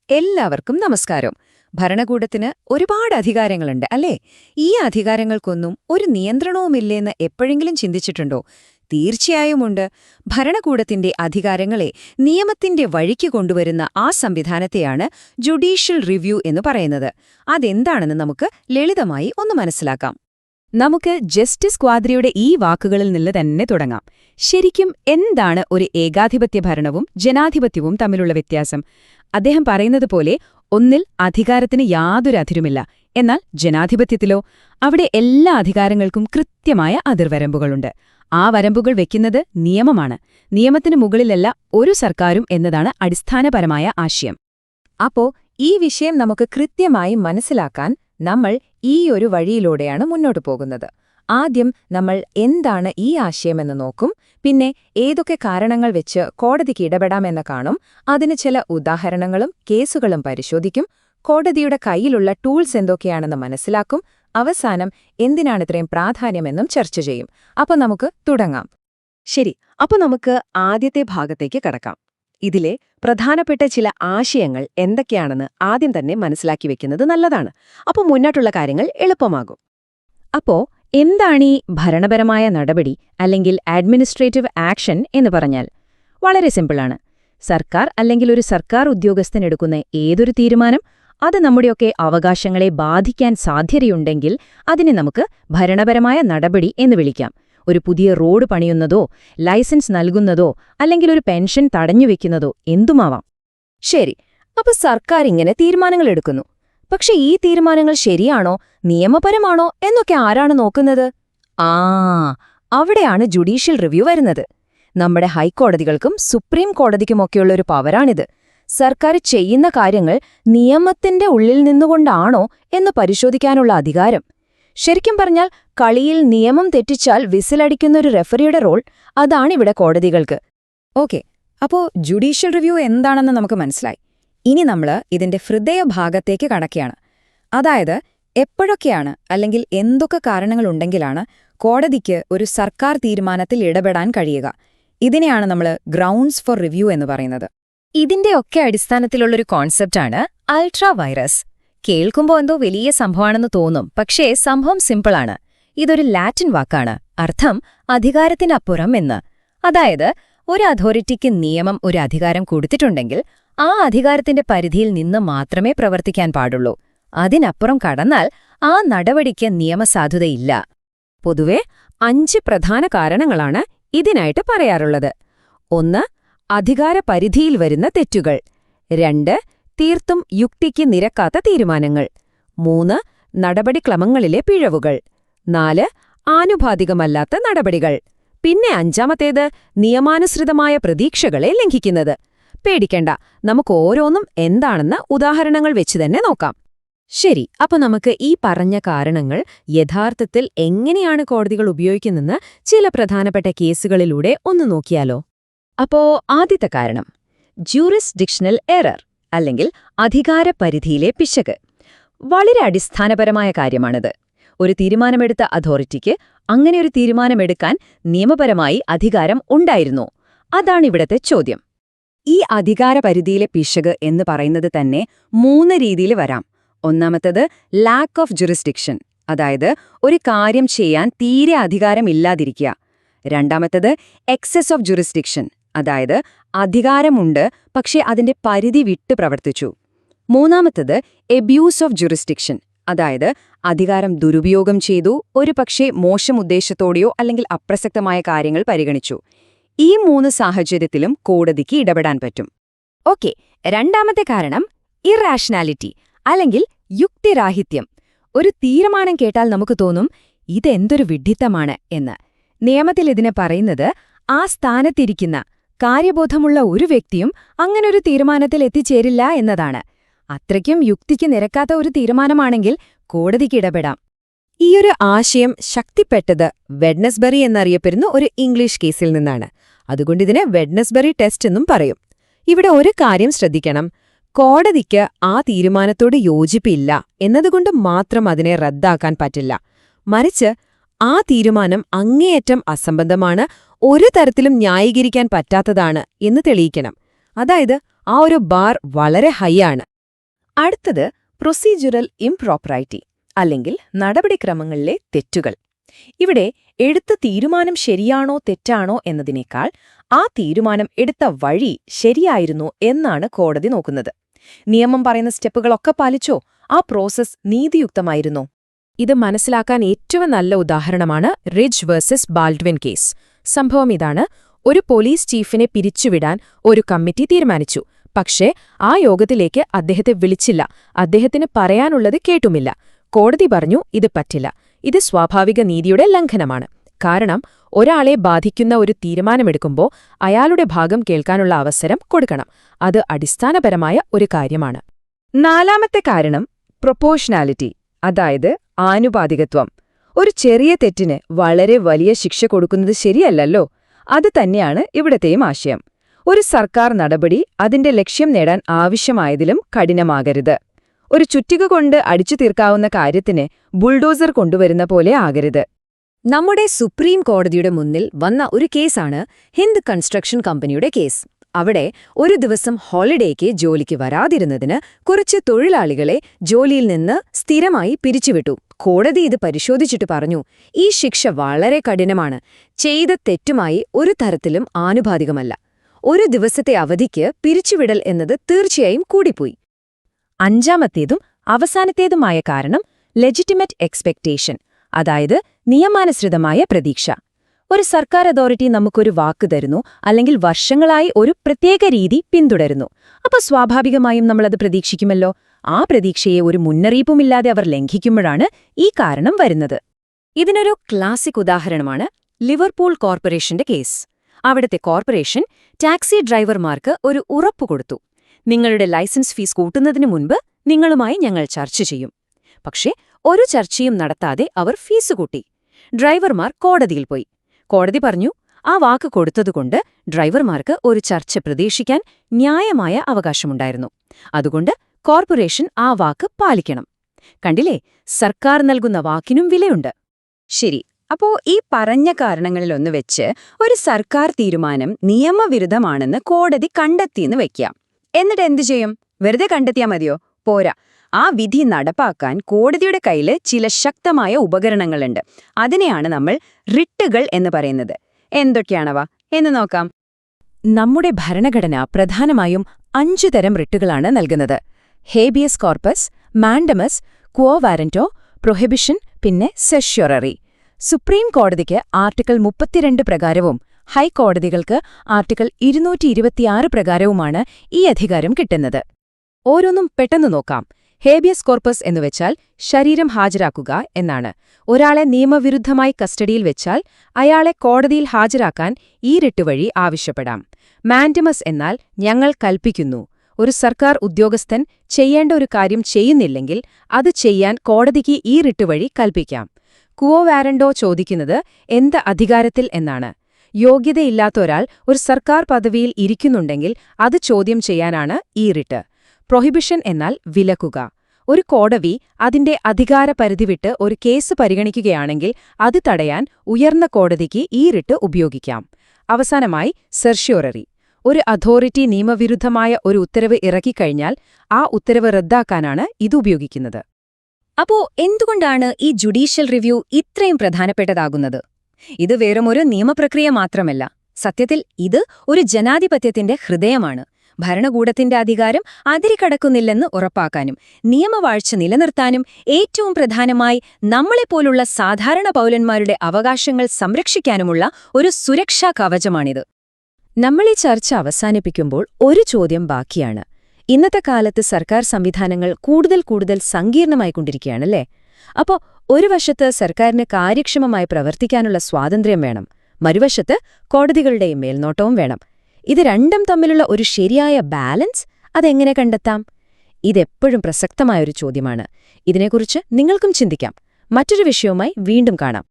എല്ലാവർക്കും നമസ്കാരം. ഭരണകൂടത്തിന് ഒരുപാട് അധികാരങ്ങളുണ്ട് അല്ലേ? ഈ അധികാരങ്ങൾക്കൊന്നും ഒരു നിയന്ത്രണവുമില്ലേന്ന് എപ്പോഴെങ്കിലും ചിന്തിച്ചിട്ടുണ്ടോ? തീർച്ചയായും ഉണ്ട്. ഭരണകൂടത്തിന്റെ അധികാരങ്ങളെ നിയമത്തിന്റെ വഴിക്ക് കൊണ്ടുവരുന്ന ആ സംവിധാനത്തെയാണ് ജുഡീഷ്യൽ റിവ്യൂ എന്ന് പറയുന്നത്. അതെന്താണെന്ന് നമുക്ക് ലളിതമായി ഒന്ന് മനസ്സിലാക്കാം. നമുക്ക് ജസ്റ്റിസ് ക്വാദ്രിയുടെ ഈ വാക്കുകളിൽ നിന്ന് തന്നെ തുടങ്ങാം. ശരിക്കും എന്താണ് ഒരു ഏകാധിപത്യ ഭരണവും ജനാധിപത്യവും തമ്മിലുള്ള വ്യത്യാസം? അദ്ദേഹം പറയുന്നത് പോലെ, ഒന്നിൽ അധികാരത്തിന് യാതൊരു അതിരുമില്ല. എന്നാൽ ജനാധിപത്യത്തിലോ? അവിടെ എല്ലാ അധികാരങ്ങൾക്കും കൃത്യമായ അതിർവരമ്പുകളുണ്ട്. ആ വരമ്പുകൾ വെക്കുന്നത് നിയമമാണ്. നിയമത്തിന് മുകളിലല്ല ഒരു സർക്കാരും എന്നതാണ് അടിസ്ഥാനപരമായ ആശയം. അപ്പോ ഈ വിഷയം നമുക്ക് കൃത്യമായി മനസ്സിലാക്കാൻ നമ്മൾ ഈ ഒരു വഴിയിലൂടെയാണ് മുന്നോട്ടു പോകുന്നത്. ആദ്യം നമ്മൾ എന്താണ് ഈ ആശയമെന്ന് നോക്കും, പിന്നെ ഏതൊക്കെ കാരണങ്ങൾ വെച്ച് കോടതിക്ക് ഇടപെടാമെന്ന് കാണും, അതിന് ചില ഉദാഹരണങ്ങളും കേസുകളും പരിശോധിക്കും, കോടതിയുടെ കയ്യിലുള്ള ടൂൾസ് എന്തൊക്കെയാണെന്ന് മനസ്സിലാക്കും, അവസാനം എന്തിനാണിത്രയും പ്രാധാന്യമെന്നും ചർച്ച ചെയ്യും. അപ്പൊ നമുക്ക് തുടങ്ങാം. ശരി, അപ്പൊ നമുക്ക് ആദ്യത്തെ ഭാഗത്തേക്ക് കടക്കാം. ഇതിലെ പ്രധാനപ്പെട്ട ചില ആശയങ്ങൾ എന്തൊക്കെയാണെന്ന് ആദ്യം തന്നെ മനസ്സിലാക്കി വെക്കുന്നത് നല്ലതാണ്. അപ്പോൾ മുന്നോട്ടുള്ള കാര്യങ്ങൾ എളുപ്പമാകും. അപ്പോ എന്താണീ ഭരണപരമായ നടപടി അല്ലെങ്കിൽ അഡ്മിനിസ്ട്രേറ്റീവ് ആക്ഷൻ എന്ന് പറഞ്ഞാൽ? വളരെ സിമ്പിളാണ്. സർക്കാർ അല്ലെങ്കിൽ ഒരു സർക്കാർ ഉദ്യോഗസ്ഥൻ എടുക്കുന്ന ഏതൊരു തീരുമാനം അത് നമ്മുടെയൊക്കെ അവകാശങ്ങളെ ബാധിക്കാൻ സാധ്യതയുണ്ടെങ്കിൽ അതിനെ നമുക്ക് ഭരണപരമായ നടപടി എന്ന് വിളിക്കാം. ഒരു പുതിയ റോഡ് പണിയുന്നതോ ലൈസൻസ് നൽകുന്നതോ അല്ലെങ്കിൽ ഒരു പെൻഷൻ തടഞ്ഞുവെക്കുന്നതോ എന്തുമാവാം. ശരി, അപ്പൊ സർക്കാർ ഇങ്ങനെ തീരുമാനങ്ങൾ എടുക്കുന്നു. പക്ഷെ ഈ തീരുമാനങ്ങൾ ശരിയാണോ, നിയമപരമാണോ എന്നൊക്കെ ആരാണ് നോക്കുന്നത്? അവിടെയാണ് ജുഡീഷ്യൽ റിവ്യൂ വരുന്നത്. നമ്മുടെ ഹൈക്കോടതികൾക്കും സുപ്രീം കോടതിക്കുമൊക്കെയുള്ളൊരു പവറാണിത്. സർക്കാർ ചെയ്യുന്ന കാര്യങ്ങൾ നിയമത്തിന്റെ ഉള്ളിൽ നിന്നുകൊണ്ടാണോ എന്ന് പരിശോധിക്കാനുള്ള അധികാരം. ശരിക്കും പറഞ്ഞാൽ കളിയിൽ നിയമം തെറ്റിച്ചാൽ വിസിലടിക്കുന്നൊരു റെഫറിയുടെ റോൾ അതാണിവിടെ കോടതികൾക്ക്. ഓക്കെ, അപ്പോ ജുഡീഷ്യൽ റിവ്യൂ എന്താണെന്ന് നമുക്ക് മനസ്സിലായി. ഇനി നമ്മൾ ഇതിന്റെ ഹൃദയഭാഗത്തേക്ക് കടക്കുകയാണ്. അതായത് എപ്പോഴൊക്കെയാണ് അല്ലെങ്കിൽ എന്തൊക്കെ കാരണങ്ങളുണ്ടെങ്കിലാണ് കോടതിക്ക് ഒരു സർക്കാർ തീരുമാനത്തിൽ ഇടപെടാൻ കഴിയുക. ഇതിനെയാണ് നമ്മൾ ഗ്രൗണ്ട്സ് ഫോർ റിവ്യൂ എന്ന് പറയുന്നത്. ഇതിന്റെയൊക്കെ അടിസ്ഥാനത്തിലുള്ളൊരു കോൺസെപ്റ്റാണ് അൾട്രാ വൈറസ്. കേൾക്കുമ്പോൾ എന്തോ വലിയ സംഭവമാണെന്ന് തോന്നും, പക്ഷേ സംഭവം സിമ്പിളാണ്. ഇതൊരു ലാറ്റിൻ വാക്കാണ്, അർത്ഥം അധികാരത്തിനപ്പുറം എന്ന്. അതായത് ഒരു അതോറിറ്റിക്ക് നിയമം ഒരു അധികാരം കൊടുത്തിട്ടുണ്ടെങ്കിൽ ആ അധികാരത്തിന്റെ പരിധിയിൽ നിന്ന് മാത്രമേ പ്രവർത്തിക്കാൻ പാടുള്ളൂ. അതിനപ്പുറം കടന്നാൽ ആ നടപടിക്ക് നിയമസാധുതയില്ല. പൊതുവെ 5 പ്രധാന കാരണങ്ങളാണ് ഇതിനായിട്ട് പറയാറുള്ളത്. 1. അധികാരപരിധിയിൽ വരുന്ന തെറ്റുകൾ. 2. തീർത്തും യുക്തിക്ക് നിരക്കാത്ത തീരുമാനങ്ങൾ. 3. നടപടിക്രമങ്ങളിലെ പിഴവുകൾ. 4. ആനുപാതികമല്ലാത്ത നടപടികൾ. പിന്നെ 5ാമത്തേത് നിയമാനുസൃതമായ പ്രതീക്ഷകളെ ലംഘിക്കുന്നത്. പേടിക്കണ്ട, നമുക്ക് ഓരോന്നും എന്താണെന്ന് ഉദാഹരണങ്ങൾ വെച്ച് തന്നെ നോക്കാം. ശരി, അപ്പൊ നമുക്ക് ഈ പറഞ്ഞ കാരണങ്ങൾ യഥാർത്ഥത്തിൽ എങ്ങനെയാണ് കോടതികൾ ഉപയോഗിക്കുന്നതെന്ന് ചില പ്രധാനപ്പെട്ട കേസുകളിലൂടെ ഒന്ന് നോക്കിയാലോ? അപ്പോ ആദ്യത്തെ കാരണം ജൂറിസ്ഡിക്ഷണൽ എറർ അല്ലെങ്കിൽ അധികാരപരിധിയിലെ പിശക്. വളരെ അടിസ്ഥാനപരമായ കാര്യമാണിത്. ഒരു തീരുമാനമെടുത്ത അതോറിറ്റിക്ക് അങ്ങനെയൊരു തീരുമാനമെടുക്കാൻ നിയമപരമായി അധികാരം ഉണ്ടായിരുന്നോ? അതാണിവിടത്തെ ചോദ്യം. ഈ അധികാരപരിധിയിലെ പിശക് എന്ന് പറയുന്നത് തന്നെ 3 രീതിയിൽ വരാം. ഒന്നാമത്തത് ലാക്ക് ഓഫ് ജുറിസ്ഡിക്ഷൻ, അതായത് ഒരു കാര്യം ചെയ്യാൻ തീരെ അധികാരമില്ലാതിരിക്കുക. രണ്ടാമത്തത് എക്സസ് ഓഫ് ജുറിസ്ഡിക്ഷൻ, അതായത് അധികാരമുണ്ട് പക്ഷേ അതിന്റെ പരിധി വിട്ട് പ്രവർത്തിച്ചു. മൂന്നാമത്തത് എബ്യൂസ് ഓഫ് ജുറിസ്ഡിക്ഷൻ, അതായത് അധികാരം ദുരുപയോഗം ചെയ്തു, ഒരു പക്ഷേ മോശം ഉദ്ദേശത്തോടെയോ അല്ലെങ്കിൽ അപ്രസക്തമായ കാര്യങ്ങൾ പരിഗണിച്ചു. ഈ 3 സാഹചര്യത്തിലും കോടതിക്ക് ഇടപെടാൻ പറ്റും. ഓക്കെ, രണ്ടാമത്തെ കാരണം ഇറാഷണാലിറ്റി അല്ലെങ്കിൽ യുക്തിരാഹിത്യം. ഒരു തീരുമാനം കേട്ടാൽ നമുക്ക് തോന്നും ഇതെന്തൊരു വിഡ്ഢിത്തമാണ് എന്ന്. നിയമത്തിൽ ഇതിനെ പറയുന്നത് ആ സ്ഥാനത്തിരിക്കുന്ന കാര്യബോധമുള്ള ഒരു വ്യക്തിയും അങ്ങനൊരു തീരുമാനത്തിൽ എത്തിച്ചേരില്ല എന്നതാണ്. അത്രയ്ക്കും യുക്തിക്ക് നിരക്കാത്ത ഒരു തീരുമാനമാണെങ്കിൽ കോടതിക്ക് ഇടപെടാം. ഈയൊരു ആശയം ശക്തിപ്പെട്ടത് വെഡ്നസ്ബറി എന്നറിയപ്പെടുന്ന ഒരു ഇംഗ്ലീഷ് കേസിൽ നിന്നാണ്. അതുകൊണ്ടിതിനെ വെഡ്നസ്ബറി ടെസ്റ്റ് എന്നും പറയും. ഇവിടെ ഒരു കാര്യം ശ്രദ്ധിക്കണം. കോടതിക്ക് ആ തീരുമാനത്തോട് യോജിപ്പില്ല എന്നതുകൊണ്ട് മാത്രം അതിനെ റദ്ദാക്കാൻ പറ്റില്ല. മറിച്ച് ആ തീരുമാനം അങ്ങേയറ്റം അസംബന്ധമാണ്, ഒരു തരത്തിലും ന്യായീകരിക്കാൻ പറ്റാത്തതാണ് എന്ന് തെളിയിക്കണം. അതായത് ആ ഒരു ബാർ വളരെ ഹൈ ആണ്. അടുത്തത് പ്രൊസീജറൽ ഇംപ്രോപ്പറൈറ്റി അല്ലെങ്കിൽ നടപടിക്രമങ്ങളിലെ തെറ്റുകൾ. ഇവിടെ എടുത്ത തീരുമാനം ശരിയാണോ തെറ്റാണോ എന്നതിനേക്കാൾ ആ തീരുമാനം എടുത്ത വഴി ശരിയായിരുന്നോ എന്നാണ് കോടതി നോക്കുന്നത്. നിയമം പറയുന്ന സ്റ്റെപ്പുകളൊക്കെ പാലിച്ചോ? ആ പ്രോസസ് നീതിയുക്തമായിരുന്നോ? ഇത് മനസ്സിലാക്കാൻ ഏറ്റവും നല്ല ഉദാഹരണമാണ് റിഡ്ജ് വേഴ്സസ് ബാൾഡ്വിൻ കേസ്. സംഭവം ഇതാണ്: ഒരു പോലീസ് ചീഫിനെ പിരിച്ചുവിടാൻ ഒരു കമ്മിറ്റി തീരുമാനിച്ചു. പക്ഷേ ആ യോഗത്തിലേക്ക് അദ്ദേഹത്തെ വിളിച്ചില്ല. അദ്ദേഹത്തിന് പറയാനുള്ളത് കേട്ടുമില്ല. കോടതി പറഞ്ഞു, ഇത് പറ്റില്ല, ഇത് സ്വാഭാവിക നീതിയുടെ ലംഘനമാണ്. കാരണം ഒരാളെ ബാധിക്കുന്ന ഒരു തീരുമാനമെടുക്കുമ്പോൾ അയാളുടെ ഭാഗം കേൾക്കാനുള്ള അവസരം കൊടുക്കണം. അത് അടിസ്ഥാനപരമായ ഒരു കാര്യമാണ്. നാലാമത്തെ കാരണം പ്രൊപ്പോർഷണാലിറ്റി, അതായത് ആനുപാതികത്വം. ഒരു ചെറിയ തെറ്റിന് വളരെ വലിയ ശിക്ഷ കൊടുക്കുന്നത് ശരിയല്ലല്ലോ. അത് തന്നെയാണ് ഇവിടത്തെയും ആശയം. ഒരു സർക്കാർ നടപടി അതിന്റെ ലക്ഷ്യം നേടാൻ ആവശ്യമായതിലും കഠിനമാകരുത്. ഒരു ചുറ്റിക കൊണ്ട് അടിച്ചു തീർക്കാവുന്ന കാര്യത്തിന് ബുൾഡോസർ കൊണ്ടുവരുന്ന പോലെ ആകരുത്. നമ്മുടെ സുപ്രീം കോടതിയുടെ മുന്നിൽ വന്ന ഒരു കേസാണ് ഹിന്ദ് കൺസ്ട്രക്ഷൻ കമ്പനിയുടെ കേസ്. അവിടെ ഒരു ദിവസം ഹോളിഡേക്ക് ജോലിക്ക് വരാതിരുന്നതിന് കുറച്ച് തൊഴിലാളികളെ ജോലിയിൽ നിന്ന് സ്ഥിരമായി പിരിച്ചുവിട്ടു. കോടതി ഇത് പരിശോധിച്ചിട്ട് പറഞ്ഞു, ഈ ശിക്ഷ വളരെ കഠിനമാണ്. ചെയ്ത തെറ്റുമായി ഒരു തരത്തിലും ആനുപാതികമല്ല. ഒരു ദിവസത്തെ അവധിക്ക് പിരിച്ചുവിടൽ എന്നത് തീർച്ചയായും കൂടിപ്പോയി. അഞ്ചാമത്തേതും അവസാനത്തേതുമായ കാരണം ലെജിറ്റിമേറ്റ് എക്സ്പെക്ടേഷൻ, അതായത് നിയമാനുസൃതമായ പ്രതീക്ഷ. ഒരു സർക്കാർ അതോറിറ്റി നമുക്കൊരു വാക്ക് തരുന്നു, അല്ലെങ്കിൽ വർഷങ്ങളായി ഒരു പ്രത്യേക രീതി പിന്തുടരുന്നു. അപ്പോൾ സ്വാഭാവികമായും നമ്മളത് പ്രതീക്ഷിക്കുമല്ലോ. ആ പ്രതീക്ഷയെ ഒരു മുന്നറിയിപ്പുമില്ലാതെ അവർ ലംഘിക്കുമ്പോഴാണ് ഈ കാരണം വരുന്നത്. ഇതിനൊരു ക്ലാസിക് ഉദാഹരണമാണ് ലിവർപൂൾ കോർപ്പറേഷന്റെ കേസ്. അവിടുത്തെ കോർപ്പറേഷൻ ടാക്സി ഡ്രൈവർമാർക്ക് ഒരു ഉറപ്പ് കൊടുത്തു: നിങ്ങളുടെ ലൈസൻസ് ഫീസ് കൂട്ടുന്നതിന് മുൻപ് നിങ്ങളുമായി ഞങ്ങൾ ചർച്ച ചെയ്യും. പക്ഷേ ഒരു ചർച്ചയും നടത്താതെ അവർ ഫീസ് കൂട്ടി. ഡ്രൈവർമാർ കോടതിയിൽ പോയി. കോടതി പറഞ്ഞു, ആ വാക്ക് കൊടുത്തതുകൊണ്ട് ഡ്രൈവർമാർക്ക് ഒരു ചർച്ച പ്രതീക്ഷിക്കാൻ ന്യായമായ അവകാശമുണ്ടായിരുന്നു. അതുകൊണ്ട് കോർപ്പറേഷൻ ആ വാക്ക് പാലിക്കണം. കണ്ടില്ലേ, സർക്കാർ നൽകുന്ന വാക്കിനും വിലയുണ്ട്. ശരി, അപ്പോ ഈ പറഞ്ഞ കാരണങ്ങളിലൊന്ന് വെച്ച് ഒരു സർക്കാർ തീരുമാനം നിയമവിരുദ്ധമാണെന്ന് കോടതി കണ്ടെത്തിയെന്ന് വയ്ക്കാം. എന്നിട്ട് എന്തു ചെയ്യും? വെറുതെ കണ്ടെത്തിയാൽ മതിയോ? പോരാ. ആ വിധി നടപ്പാക്കാൻ കോടതിയുടെ കയ്യിൽ ചില ശക്തമായ ഉപകരണങ്ങളുണ്ട്. അതിനെയാണ് നമ്മൾ റിട്ടുകൾ എന്ന് പറയുന്നത്. എന്തൊക്കെയാണവ എന്ന് നോക്കാം. നമ്മുടെ ഭരണഘടന പ്രധാനമായും 5 തരം റിട്ടുകളാണ് നൽകുന്നത്: habeas corpus, mandamus, quo warranto, prohibition, പിന്നെ സെഷ്യോററി. സുപ്രീം കോടതിക്ക് ആർട്ടിക്കിൾ 32 പ്രകാരവും ഹൈക്കോടതികൾക്ക് ആർട്ടിക്കിൾ 226 പ്രകാരവുമാണ് ഈ അധികാരം കിട്ടുന്നത്. ഓരോന്നും പെട്ടെന്ന് നോക്കാം. ഹേബിയസ് കോർപ്പസ് എന്നുവെച്ചാൽ ശരീരം ഹാജരാക്കുക എന്നാണ്. ഒരാളെ നിയമവിരുദ്ധമായി കസ്റ്റഡിയിൽ വെച്ചാൽ അയാളെ കോടതിയിൽ ഹാജരാക്കാൻ ഈ റിട്ട് വഴി ആവശ്യപ്പെടാം. മാൻഡമസ് എന്നാൽ ഞങ്ങൾ കൽപ്പിക്കുന്നു. ഒരു സർക്കാർ ഉദ്യോഗസ്ഥൻ ചെയ്യേണ്ട ഒരു കാര്യം ചെയ്യുന്നില്ലെങ്കിൽ അത് ചെയ്യാൻ കോടതിക്ക് ഈ റിട്ട് വഴി കൽപ്പിക്കാം. ക്വോ വാരന്റോ ചോദിക്കുന്നത് എന്ത് അധികാരത്തിൽ എന്നാണ്. യോഗ്യതയില്ലാത്ത ഒരാൾ ഒരു സർക്കാർ പദവിയിൽ ഇരിക്കുന്നുണ്ടെങ്കിൽ അത് ചോദ്യം ചെയ്യാനാണ് ഈ റിട്ട്. പ്രൊഹിബിഷൻ എന്നാൽ വിലക്കുക. ഒരു കോടതി അതിന്റെ അധികാരപരിധി വിട്ട് ഒരു കേസ് പരിഗണിക്കുകയാണെങ്കിൽ അത് തടയാൻ ഉയർന്ന കോടതിക്ക് ഈ റിട്ട് ഉപയോഗിക്കാം. അവസാനമായി സെർഷ്യോററി. ഒരു അതോറിറ്റി നിയമവിരുദ്ധമായ ഒരു ഉത്തരവ് ഇറക്കിക്കഴിഞ്ഞാൽ ആ ഉത്തരവ് റദ്ദാക്കാനാണ് ഇത് ഉപയോഗിക്കുന്നത്. അപ്പോ എന്തുകൊണ്ടാണ് ഈ ജുഡീഷ്യൽ റിവ്യൂ ഇത്രയും പ്രധാനപ്പെട്ടതാകുന്നത്? ഇത് വെറുമൊരു നിയമപ്രക്രിയ മാത്രമല്ല. സത്യത്തിൽ ഇത് ഒരു ജനാധിപത്യത്തിന്റെ ഹൃദയമാണ്. ഭരണകൂടത്തിന്റെ അധികാരം അതിരുകടക്കുന്നില്ലെന്ന് ഉറപ്പാക്കാനും നിയമവാഴ്ച നിലനിർത്താനും ഏറ്റവും പ്രധാനമായി നമ്മളെപ്പോലുള്ള സാധാരണ പൗരന്മാരുടെ അവകാശങ്ങൾ സംരക്ഷിക്കാനുമുള്ള ഒരു സുരക്ഷാ കവചമാണിത്. നമ്മളീ ചർച്ച അവസാനിപ്പിക്കുമ്പോൾ ഒരു ചോദ്യം ബാക്കിയാണ്. ഇന്നത്തെ കാലത്ത് സർക്കാർ സംവിധാനങ്ങൾ കൂടുതൽ സങ്കീർണമായിക്കൊണ്ടിരിക്കുകയാണല്ലേ? അപ്പോ ഒരു വശത്ത് സർക്കാരിന് കാര്യക്ഷമമായി പ്രവർത്തിക്കാനുള്ള സ്വാതന്ത്ര്യം വേണം, മറുവശത്ത് കോടതികളുടെയും മേൽനോട്ടവും വേണം. ഇത് രണ്ടും തമ്മിലുള്ള ഒരു ശരിയായ ബാലൻസ് അതെങ്ങനെ കണ്ടെത്താം? ഇതെപ്പോഴും പ്രസക്തമായൊരു ചോദ്യമാണ്. ഇതിനെക്കുറിച്ച് നിങ്ങൾക്കും ചിന്തിക്കാം. മറ്റൊരു വിഷയവുമായി വീണ്ടും കാണാം.